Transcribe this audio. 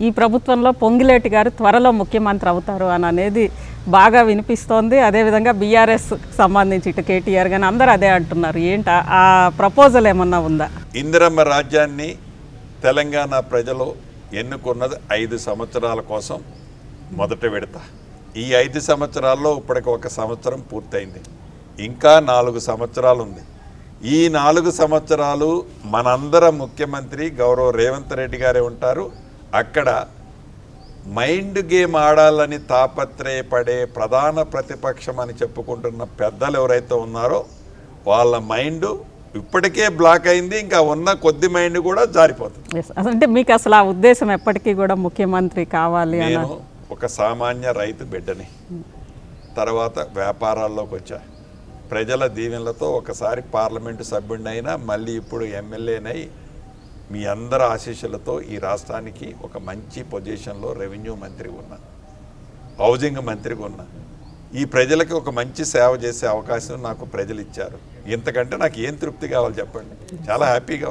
ఈ ప్రభుత్వంలో పొంగిలేటి గారు త్వరలో ముఖ్యమంత్రి అవుతారు అని అనేది బాగా వినిపిస్తోంది. అదేవిధంగా బీఆర్ఎస్ సంబంధించి ఇటు కేటీఆర్ కానీ అందరూ అదే అంటున్నారు. ఏంటి ఆ ప్రపోజల్ ఏమన్నా ఉందా? ఇందిరమ్మ రాజ్యాన్ని తెలంగాణ ప్రజలు ఎన్నుకున్నది 5 సంవత్సరాల కోసం మొదట విడత. ఈ 5 సంవత్సరాల్లో ఇప్పటికి 1 సంవత్సరం పూర్తయింది. ఇంకా 4 సంవత్సరాలు ఉంది. ఈ 4 సంవత్సరాలు మనందరం ముఖ్యమంత్రి గౌరవ రేవంత్ రెడ్డి గారే ఉంటారు. అక్కడ మైండ్ గేమ్ ఆడాలని తాపత్రయపడే ప్రధాన ప్రతిపక్షం అని చెప్పుకుంటున్న పెద్దలు ఎవరైతే ఉన్నారో వాళ్ళ మైండ్ ఇప్పటికే బ్లాక్ అయింది. ఇంకా ఉన్న కొద్ది మైండ్ కూడా జారిపోతుంది. అంటే మీకు అసలు ఆ ఉద్దేశం ఎప్పటికీ కూడా ముఖ్యమంత్రి కావాలి? నేను ఒక సామాన్య రైతు బిడ్డని, తర్వాత వ్యాపారాల్లోకి వచ్చా. ప్రజల దీవెనలతో ఒకసారి పార్లమెంటు సభ్యుడినైనా మళ్ళీ ఇప్పుడు ఎమ్మెల్యేనై మీ అందరి ఆశీస్సులతో ఈ రాష్ట్రానికి ఒక మంచి పొజిషన్లో రెవెన్యూ మంత్రిగా ఉన్నా, హౌసింగ్ మంత్రిగా ఉన్నా. ఈ ప్రజలకి ఒక మంచి సేవ చేసే అవకాశం నాకు ప్రజలు ఇచ్చారు. ఇంతకంటే నాకు ఏం తృప్తి కావాలి చెప్పండి. చాలా హ్యాపీగా